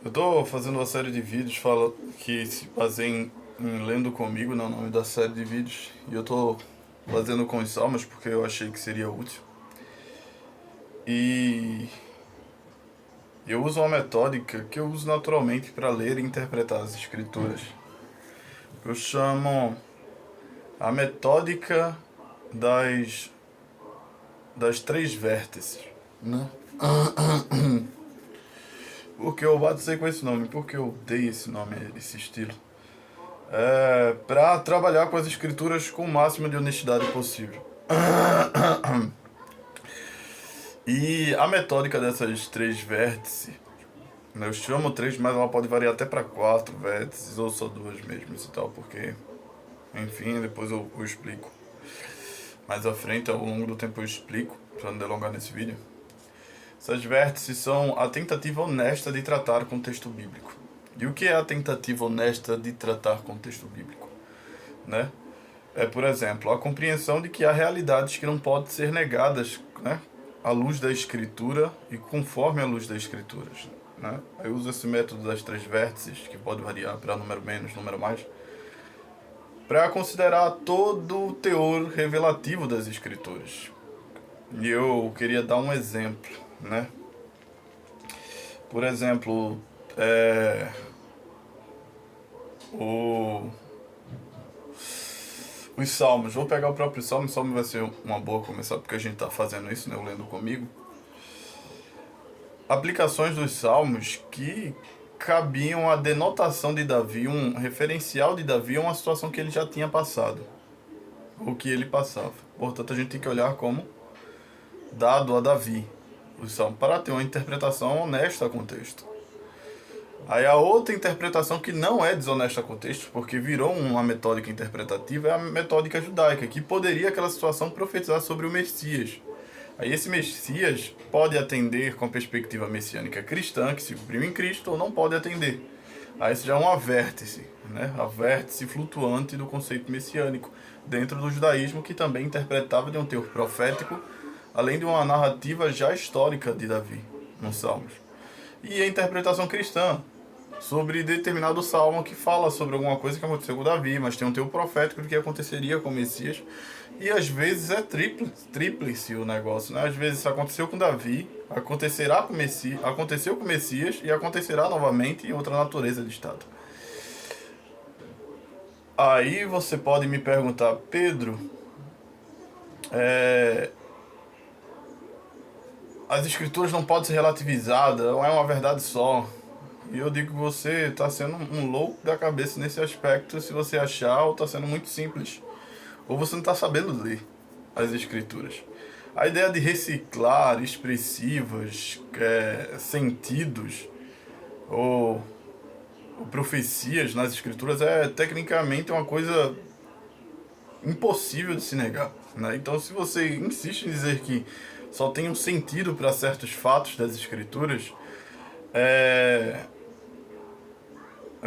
Eu tô fazendo uma série de vídeos que se baseiam em Lendo Comigo, né, o nome da série de vídeos. E eu tô fazendo com os salmos porque eu achei que seria útil. E eu uso uma metódica que eu uso naturalmente para ler e interpretar as escrituras. Eu chamo a metódica das, das três vértices, né? Porque eu batizei com esse nome, porque eu dei esse nome, esse estilo. Para trabalhar com as escrituras com o máximo de honestidade possível. E a metódica dessas três vértices, né, eu chamo três, mas ela pode variar até para quatro vértices ou só duas mesmo e tal, porque, enfim, depois eu explico. Mais à frente, ao longo do tempo eu explico, para não delongar nesse vídeo. Essas vértices são a tentativa honesta de tratar com o texto bíblico. E o que é a tentativa honesta de tratar com o texto bíblico? Né? Por exemplo, a compreensão de que há realidades que não podem ser negadas, né, à luz da Escritura e conforme a luz das Escrituras. Né? Eu uso esse método das três vértices, que pode variar para número menos, número mais, para considerar todo o teor revelativo das Escrituras. E eu queria dar um exemplo, né? Por exemplo, o os salmos. Vou pegar o próprio salmo. O salmo vai ser uma boa começar porque a gente está fazendo isso, né? Eu lendo comigo. Aplicações dos salmos que cabiam a denotação de Davi, um referencial de Davi a uma situação que ele já tinha passado, ou que ele passava. Portanto, a gente tem que olhar como dado a Davi o salmo para ter uma interpretação honesta com o texto. Aí a outra interpretação que não é desonesta com o texto, porque virou uma metódica interpretativa, é a metódica judaica, que poderia aquela situação profetizar sobre o Messias. Aí esse Messias pode atender com a perspectiva messiânica cristã, que se cumpriu em Cristo, ou não pode atender. Aí isso já é um vértice, né? A vértice flutuante do conceito messiânico, dentro do judaísmo, que também interpretava de um teor profético, além de uma narrativa já histórica de Davi, nos Salmos. E a interpretação cristã, sobre determinado salmo que fala sobre alguma coisa que aconteceu com Davi, mas tem um teor profético do que aconteceria com o Messias. E às vezes é tríplice o negócio, né? Às vezes isso aconteceu com Davi, acontecerá com o Messias, aconteceu com o Messias e acontecerá novamente em outra natureza de estado. Aí você pode me perguntar, Pedro, as escrituras não podem ser relativizadas, não é uma verdade só. E eu digo que você está sendo um louco da cabeça nesse aspecto se você achar, ou está sendo muito simples, ou você não está sabendo ler as escrituras. A ideia de reciclar expressivas, sentidos ou profecias nas escrituras é tecnicamente uma coisa impossível de se negar. Né? Então, se você insiste em dizer que só tem um sentido para certos fatos das escrituras, é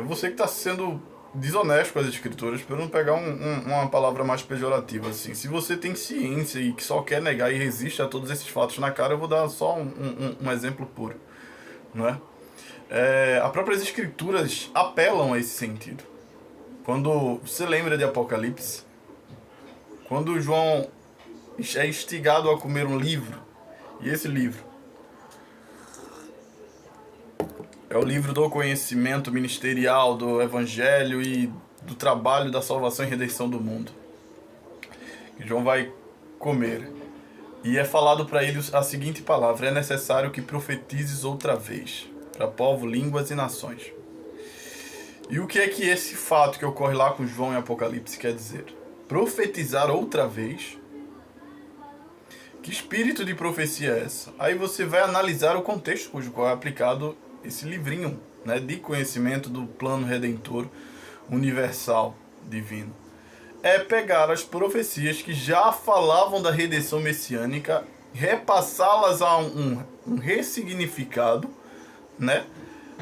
você que está sendo desonesto com as escrituras, para não pegar uma palavra mais pejorativa. Assim. Se você tem ciência e que só quer negar e resiste a todos esses fatos na cara, eu vou dar só um exemplo puro. Não é? As próprias escrituras apelam a esse sentido. Quando você lembra de Apocalipse, quando João é instigado a comer um livro, e esse livro é o livro do conhecimento ministerial, do evangelho e do trabalho da salvação e redenção do mundo, que João vai comer. E é falado para ele a seguinte palavra: é necessário que profetizes outra vez, para povo, línguas e nações. E o que é que esse fato que ocorre lá com João em Apocalipse quer dizer? Profetizar outra vez? Que espírito de profecia é essa? Aí você vai analisar o contexto cujo qual é aplicado esse livrinho, né, de conhecimento do plano redentor universal divino. É pegar as profecias que já falavam da redenção messiânica, repassá-las a um ressignificado, né,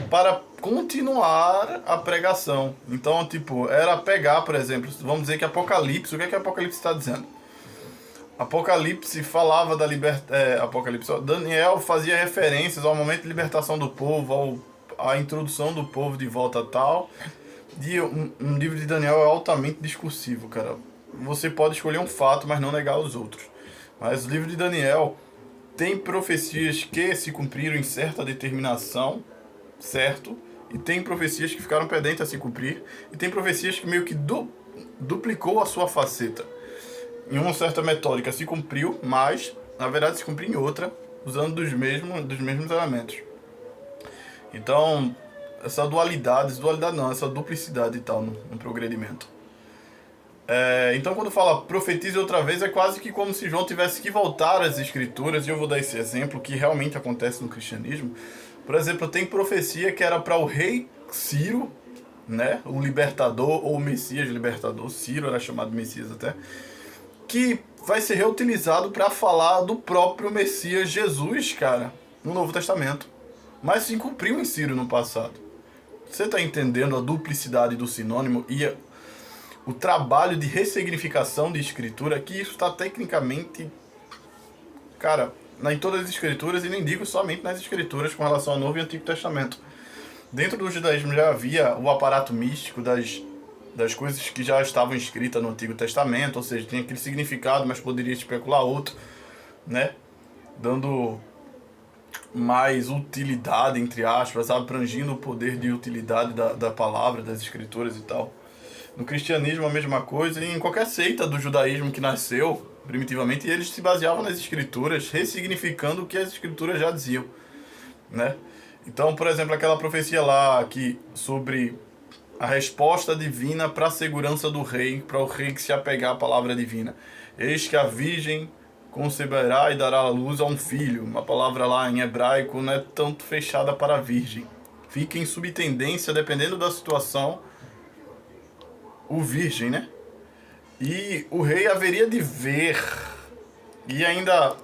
para continuar a pregação. Então, tipo, era pegar, por exemplo, vamos dizer que Apocalipse, o que é que Apocalipse está dizendo? Apocalipse falava da Daniel fazia referências ao momento de libertação do povo, a introdução do povo de volta a tal. E um livro de Daniel é altamente discursivo, cara. Você pode escolher um fato, mas não negar os outros. Mas o livro de Daniel tem profecias que se cumpriram em certa determinação, certo? E tem profecias que ficaram pendentes a se cumprir. E tem profecias que meio que duplicou a sua faceta. Em uma certa metódica se cumpriu, mas na verdade se cumpriu em outra, usando dos mesmos elementos. Então, essa dualidade não, essa duplicidade e tal no progredimento. Então, quando fala profetize outra vez, é quase que como se João tivesse que voltar às escrituras, e eu vou dar esse exemplo que realmente acontece no cristianismo. Por exemplo, tem profecia que era para o rei Ciro, né, o libertador ou o Messias libertador, Ciro era chamado Messias até, que vai ser reutilizado para falar do próprio Messias Jesus, cara, no Novo Testamento. Mas se cumpriu em Ciro no passado. Você está entendendo a duplicidade do sinônimo e o trabalho de ressignificação de escritura, que isso está tecnicamente, cara, em todas as escrituras, e nem digo somente nas escrituras com relação ao Novo e Antigo Testamento. Dentro do judaísmo já havia o aparato místico das coisas que já estavam escritas no Antigo Testamento, ou seja, tinha aquele significado, mas poderia especular outro, né? Dando mais utilidade, entre aspas, abrangindo o poder de utilidade da palavra, das escrituras e tal. No cristianismo a mesma coisa, e em qualquer seita do judaísmo que nasceu primitivamente, eles se baseavam nas escrituras, ressignificando o que as escrituras já diziam, né? Então, por exemplo, aquela profecia lá sobre a resposta divina para a segurança do rei, para o rei que se apegar à palavra divina. Eis que a virgem conceberá e dará à luz a um filho. Uma palavra lá em hebraico não é tanto fechada para a virgem. Fica em subtendência, dependendo da situação, o virgem, né? E o rei haveria de ver. E ainda,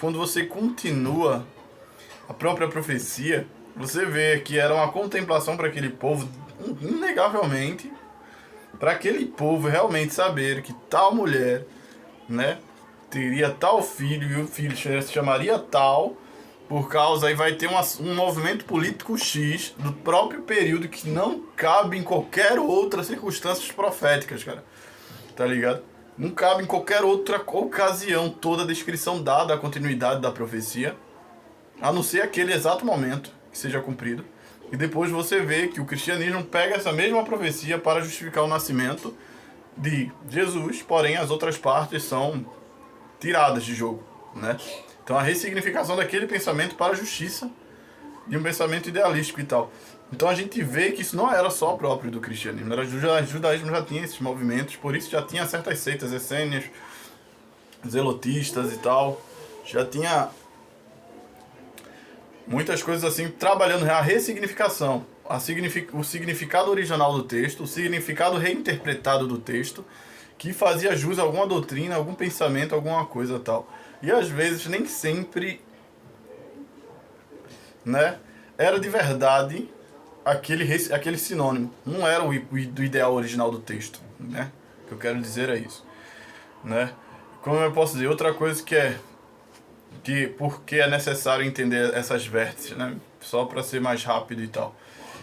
quando você continua a própria profecia, você vê que era uma contemplação para aquele povo, inegavelmente, para aquele povo realmente saber que tal mulher, né, teria tal filho, e o filho se chamaria tal, por causa, aí vai ter um movimento político X do próprio período que não cabe em qualquer outra circunstâncias proféticas, cara. Tá ligado? Não cabe em qualquer outra ocasião toda a descrição dada, a continuidade da profecia, a não ser aquele exato momento que seja cumprido. E depois você vê que o cristianismo pega essa mesma profecia para justificar o nascimento de Jesus, porém as outras partes são tiradas de jogo, né? Então a ressignificação daquele pensamento para a justiça de um pensamento idealístico e tal. Então a gente vê que isso não era só próprio do cristianismo, o judaísmo já tinha esses movimentos, por isso já tinha certas seitas essênias, zelotistas e tal, já tinha muitas coisas assim, trabalhando a ressignificação, o significado original do texto, o significado reinterpretado do texto, que fazia jus a alguma doutrina, algum pensamento, alguma coisa tal. E às vezes nem sempre, né, era de verdade aquele sinônimo. Não era o ideal original do texto, né? O que eu quero dizer é isso, né? Como eu posso dizer, outra coisa porque é necessário entender essas vértices, né? Só para ser mais rápido e tal.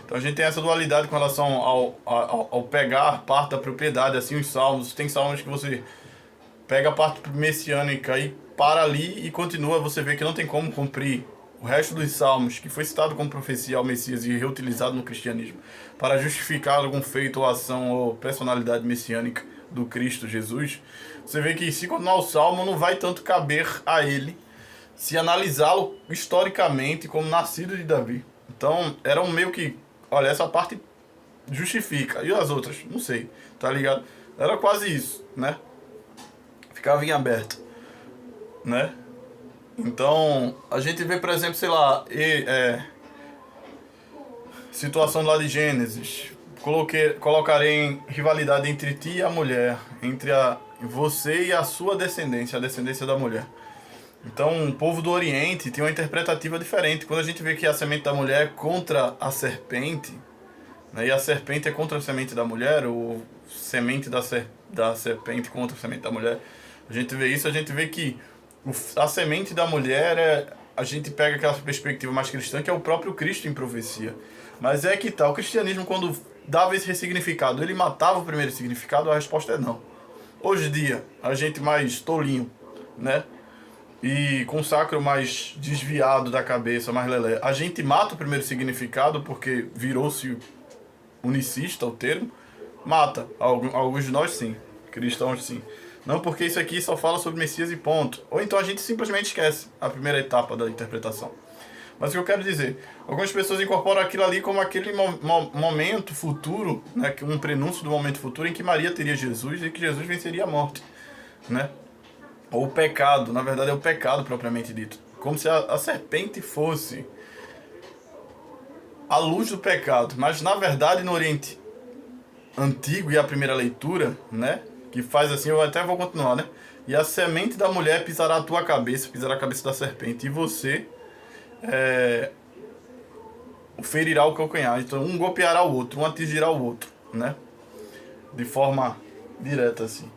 Então a gente tem essa dualidade com relação ao pegar parte da propriedade, assim, os salmos. Tem salmos que você pega a parte messiânica e para ali e continua, você vê que não tem como cumprir o resto dos salmos, que foi citado como profecia ao Messias e reutilizado no cristianismo, para justificar algum feito ou ação ou personalidade messiânica do Cristo Jesus. Você vê que se continuar o salmo, não vai tanto caber a ele se analisá-lo historicamente como nascido de Davi. Então, era um meio que, olha, essa parte justifica, e as outras? Não sei, tá ligado? Era quase isso, né? Ficava em aberto, né? Então, a gente vê, por exemplo, sei lá, situação lá de Gênesis. Colocarei em rivalidade entre ti e a mulher, entre você e a sua descendência, a descendência da mulher. Então, o povo do Oriente tem uma interpretativa diferente. Quando a gente vê que a semente da mulher é contra a serpente, né, e a serpente é contra a semente da mulher, ou semente da serpente contra a semente da mulher, a gente vê isso, a gente vê que a semente da mulher a gente pega aquela perspectiva mais cristã, que é o próprio Cristo em profecia. Mas é que tá, o cristianismo, quando dava esse ressignificado, ele matava o primeiro significado? A resposta é não. Hoje em dia, a gente mais tolinho, né? E com o sacro mais desviado da cabeça, mais lelé, a gente mata o primeiro significado porque virou-se unicista o termo. Mata. Alguns de nós sim. Cristãos sim. Não, porque isso aqui só fala sobre Messias e ponto. Ou então a gente simplesmente esquece a primeira etapa da interpretação. Mas o que eu quero dizer, algumas pessoas incorporam aquilo ali como aquele momento futuro, né, um prenúncio do momento futuro em que Maria teria Jesus e que Jesus venceria a morte, né? Ou o pecado, na verdade é o pecado propriamente dito. Como se a serpente fosse a luz do pecado. Mas na verdade no Oriente Antigo e a primeira leitura, né, que faz assim, eu até vou continuar, né? E a semente da mulher pisará a tua cabeça, pisará a cabeça da serpente, e você ferirá o calcanhar. Então um golpeará o outro, um atingirá o outro, né? De forma direta assim.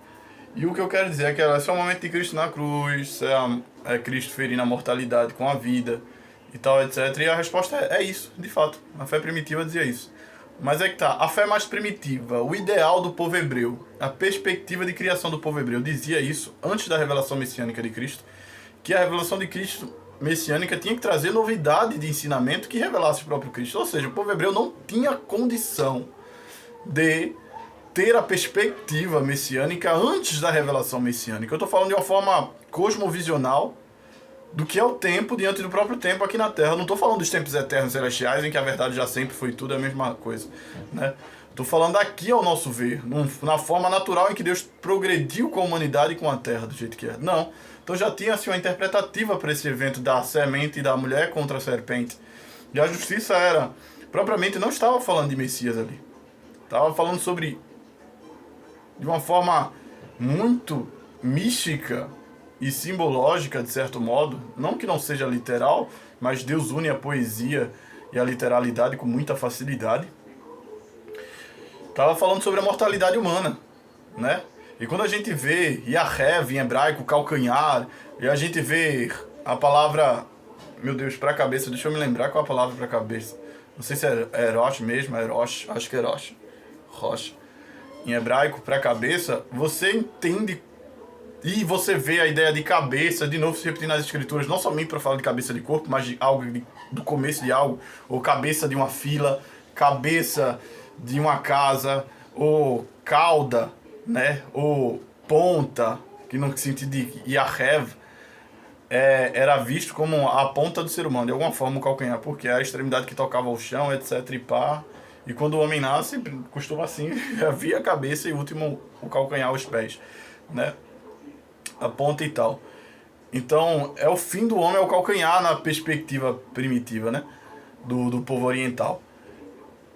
E o que eu quero dizer é que esse é o momento de Cristo na cruz, é Cristo ferindo a mortalidade com a vida e tal, etc. E a resposta é isso, de fato. A fé primitiva dizia isso. Mas é que tá, a fé mais primitiva, o ideal do povo hebreu, a perspectiva de criação do povo hebreu dizia isso antes da revelação messiânica de Cristo, que a revelação de Cristo messiânica tinha que trazer novidade de ensinamento que revelasse o próprio Cristo. Ou seja, o povo hebreu não tinha condição de ter a perspectiva messiânica antes da revelação messiânica. Eu estou falando de uma forma cosmovisional do que é o tempo diante do próprio tempo aqui na Terra. Eu não estou falando dos tempos eternos celestiais, em que a verdade já sempre foi tudo a mesma coisa, né? Estou falando aqui ao nosso ver, na forma natural em que Deus progrediu com a humanidade e com a Terra, do jeito que é. Não. Então já tinha assim, uma interpretativa para esse evento da semente da mulher contra a serpente. E a justiça era, propriamente, não estava falando de Messias ali. Estava falando sobre, de uma forma muito mística e simbológica, de certo modo, não que não seja literal, mas Deus une a poesia e a literalidade com muita facilidade. Estava falando sobre a mortalidade humana, né? E quando a gente vê Yahev em hebraico, calcanhar, e a gente vê a palavra, meu Deus, para a cabeça, deixa eu me lembrar qual é a palavra para a cabeça. Não sei se é Erosh mesmo, Erosh, acho que é Erosh. Rosh. Em hebraico, para a cabeça, você entende e você vê a ideia de cabeça, de novo se repetindo nas escrituras, não somente para falar de cabeça de corpo, mas de algo, do começo de algo, ou cabeça de uma fila, cabeça de uma casa, ou cauda, né, ou ponta, que no sentido de Yahev, era visto como a ponta do ser humano, de alguma forma o calcanhar, porque é a extremidade que tocava o chão, etc. e pá. E quando o homem nasce, costuma assim, havia a cabeça e o último o calcanhar, os pés, né? A ponta e tal. Então, é o fim do homem, é o calcanhar na perspectiva primitiva, né? Do povo oriental.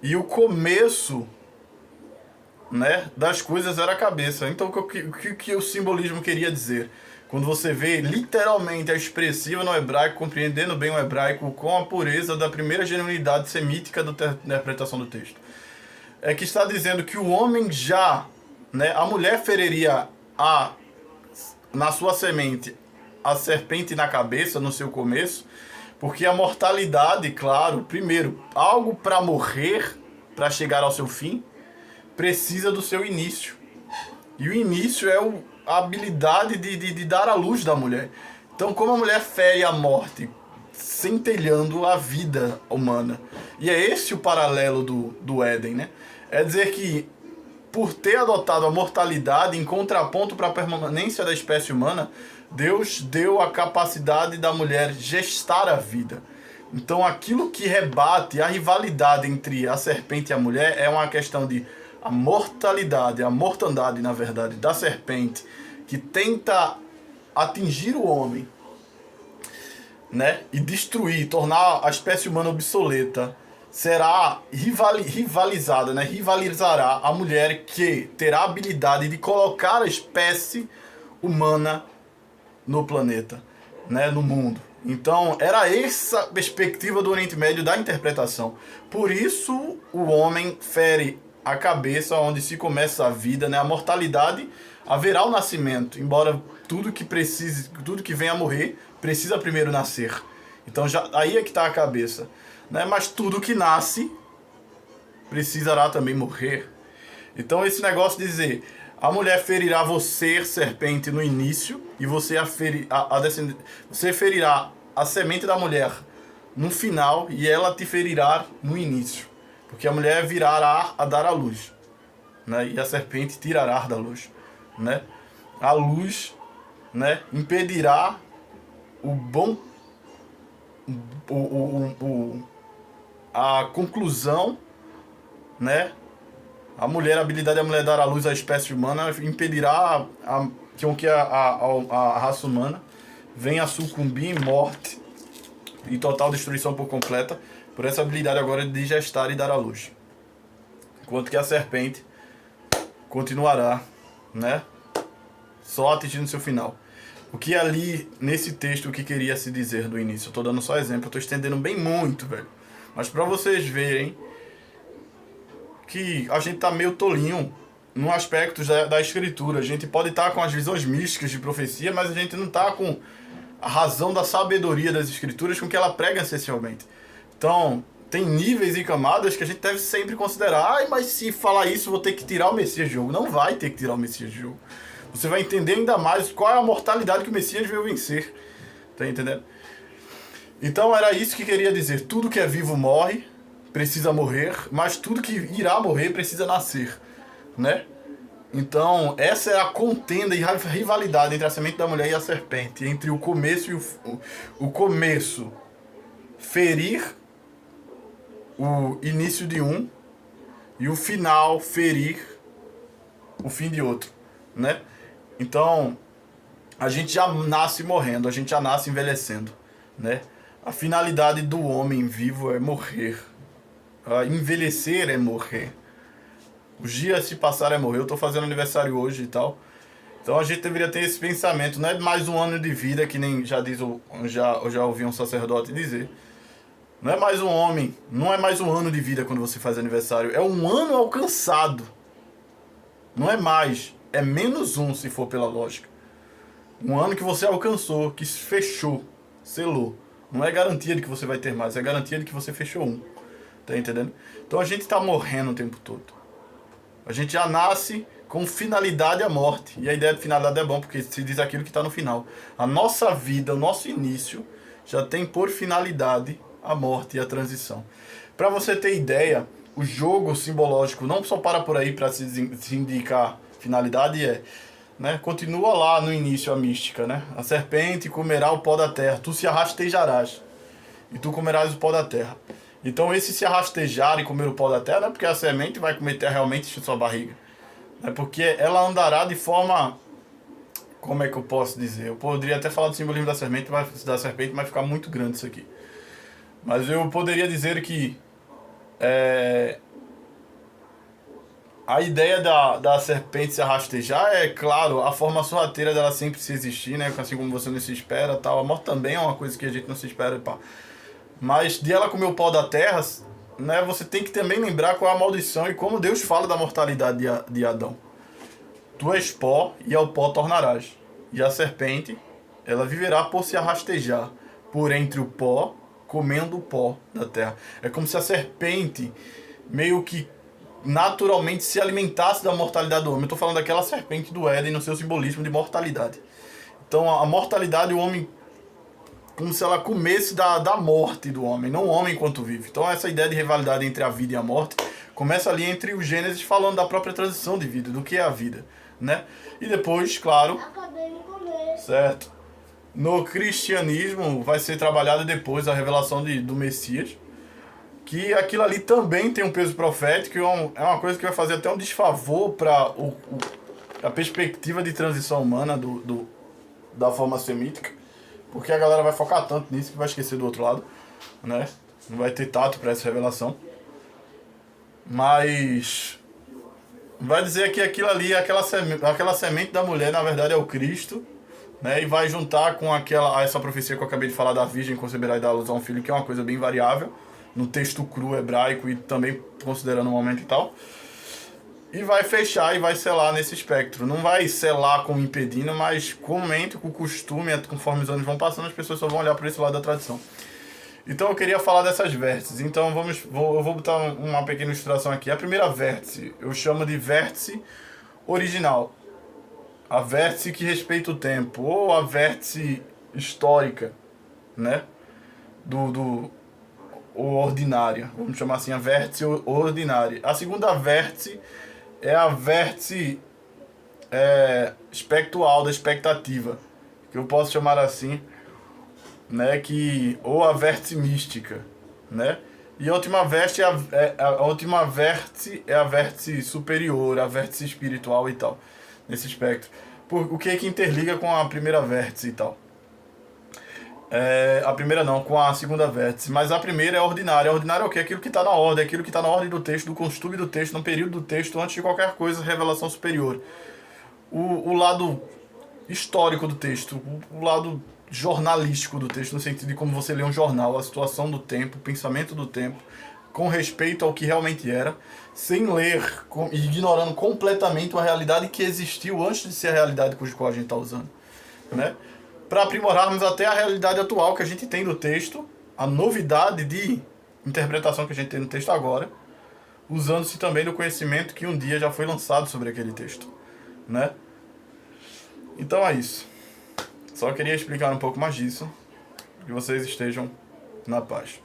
E o começo, né, das coisas era a cabeça. Então, o que o simbolismo queria dizer? Quando você vê literalmente a expressiva no hebraico, compreendendo bem o hebraico com a pureza da primeira genuinidade semítica da interpretação do texto. É que está dizendo que o homem já, né, a mulher feriria na sua semente a serpente na cabeça, no seu começo, porque a mortalidade, claro, primeiro, algo para morrer, para chegar ao seu fim, precisa do seu início. E o início é a habilidade de dar a luz da mulher. Então, como a mulher fere a morte, centelhando a vida humana. E é esse o paralelo do Éden, né? É dizer que, por ter adotado a mortalidade em contraponto para a permanência da espécie humana, Deus deu a capacidade da mulher gestar a vida. Então, aquilo que rebate a rivalidade entre a serpente e a mulher é uma questão de a mortalidade, a mortandade, na verdade, da serpente, que tenta atingir o homem, né, e destruir, tornar a espécie humana obsoleta, será rivalizada, né, rivalizará a mulher que terá a habilidade de colocar a espécie humana no planeta, né, no mundo. Então, era essa perspectiva do Oriente Médio da interpretação. Por isso, o homem fere a cabeça onde se começa a vida, né? A mortalidade, haverá o nascimento, embora tudo que venha a morrer precisa primeiro nascer. Então já aí é que está a cabeça, né? Mas tudo que nasce precisará também morrer. Então esse negócio de dizer, a mulher ferirá você, serpente, no início, e você você ferirá a semente da mulher no final, e ela te ferirá no início. Porque a mulher virará a dar à luz, né? E a serpente tirará da luz, né? A luz, né, impedirá o bom a conclusão, né? A habilidade da mulher dar à luz à espécie humana impedirá que a raça humana venha a sucumbir em morte e total destruição por completa por essa habilidade agora de gestar e dar à luz. Enquanto que a serpente continuará, né, só atingindo seu final. O que ali, nesse texto, o que queria se dizer do início? Eu tô dando só exemplo, eu tô estendendo bem muito, velho. Mas para vocês verem que a gente tá meio tolinho no aspecto da escritura. A gente pode estar com as visões místicas de profecia, mas a gente não tá com a razão da sabedoria das escrituras com que ela prega essencialmente. Então, tem níveis e camadas que a gente deve sempre considerar. Ai, mas se falar isso, vou ter que tirar o Messias de jogo. Não vai ter que tirar o Messias de jogo. Você vai entender ainda mais qual é a mortalidade que o Messias veio vencer. Tá entendendo? Então era isso que queria dizer. Tudo que é vivo morre, precisa morrer, mas tudo que irá morrer precisa nascer, né? Então essa é a contenda e a rivalidade entre a semente da mulher e a serpente, entre o começo e o começo ferir o início de um e o final ferir o fim de outro, né? Então a gente já nasce morrendo, a gente já nasce envelhecendo, né? A finalidade do homem vivo é morrer. Envelhecer é morrer. Os dias se passar é morrer. Eu tô fazendo aniversário hoje e tal. Então a gente deveria ter esse pensamento. Não é mais um ano de vida, que nem já diz eu já ouvi um sacerdote dizer. Não é mais um homem. Não é mais um ano de vida quando você faz aniversário. É um ano alcançado. Não é mais. É menos um, se for pela lógica. Um ano que você alcançou, que fechou, selou. Não é garantia de que você vai ter mais, é garantia de que você fechou um. Tá entendendo? Então a gente tá morrendo o tempo todo. A gente já nasce com finalidade a morte. E a ideia de finalidade é bom, porque se diz aquilo que está no final. A nossa vida, o nosso início, já tem por finalidade a morte e a transição. Para você ter ideia, o jogo simbológico não só para por aí para se indicar finalidade, né? Continua lá no início a mística, né? A serpente comerá o pó da terra, tu se arrastejarás, e tu comerás o pó da terra. Então esse se arrastejar e comer o pó da terra não é porque a semente vai comer terra realmente em sua barriga. É porque ela andará de forma... Como é que eu posso dizer? Eu poderia até falar do simbolismo da serpente, mas vai ficar muito grande isso aqui. Mas eu poderia dizer que a ideia da serpente se arrastejar é, claro, a forma sorrateira dela sempre se existir, né? Assim como você não se espera, tal. A morte também é uma coisa que a gente não se espera, pá. Mas de ela comer o pó da terra, né? Você tem que também lembrar qual é a maldição e como Deus fala da mortalidade de Adão. Tu és pó e ao pó tornarás. E a serpente, ela viverá por se arrastejar por entre o pó, comendo o pó da terra. É como se a serpente meio que naturalmente se alimentasse da mortalidade do homem. Eu estou falando daquela serpente do Éden no seu simbolismo de mortalidade. Então a mortalidade, o homem, como se ela comesse da morte do homem, não o homem enquanto vive. Então essa ideia de rivalidade entre a vida e a morte começa ali entre o Gênesis falando da própria transição de vida, do que é a vida, né? E depois, claro, certo, no cristianismo vai ser trabalhada depois a revelação do Messias, que aquilo ali também tem um peso profético, é uma coisa que vai fazer até um desfavor para a perspectiva de transição humana da forma semítica, porque a galera vai focar tanto nisso que vai esquecer do outro lado, né? Não vai ter tato para essa revelação. Mas vai dizer que aquilo ali, aquela semente da mulher, na verdade é o Cristo, né? E vai juntar com essa profecia que eu acabei de falar da virgem conceberá e dar à luz a um filho, que é uma coisa bem variável no texto cru hebraico e também considerando o momento e tal. E vai fechar e vai selar nesse espectro. Não vai selar como impedindo, mas com o costume, conforme os anos vão passando, as pessoas só vão olhar para esse lado da tradição. Então eu queria falar dessas vértices. Então eu vou botar uma pequena ilustração aqui. A primeira vértice eu chamo de vértice original. A vértice que respeita o tempo, ou a vértice histórica, né? Ou ordinária, vamos chamar assim, a vértice ordinária. A segunda vértice é a vértice espectral, da expectativa, que eu posso chamar assim, né? Ou a vértice mística, né? E a última vértice a última vértice é a vértice superior, a vértice espiritual e tal, nesse espectro. O que é que interliga com a primeira vértice e tal? A primeira não, com a segunda vértice. Mas a primeira é a ordinária. A ordinária é o quê? Aquilo que está na ordem, aquilo que está na ordem do texto, do costume do texto, no período do texto, antes de qualquer coisa, revelação superior. O lado histórico do texto, o lado jornalístico do texto, no sentido de como você lê um jornal, a situação do tempo, o pensamento do tempo, com respeito ao que realmente era, sem ler, ignorando completamente a realidade que existiu antes de ser a realidade cujo qual a gente está usando, né? Para aprimorarmos até a realidade atual que a gente tem do texto, a novidade de interpretação que a gente tem no texto agora, usando-se também do conhecimento que um dia já foi lançado sobre aquele texto, né? Então é isso. Só queria explicar um pouco mais disso, que vocês estejam na paz.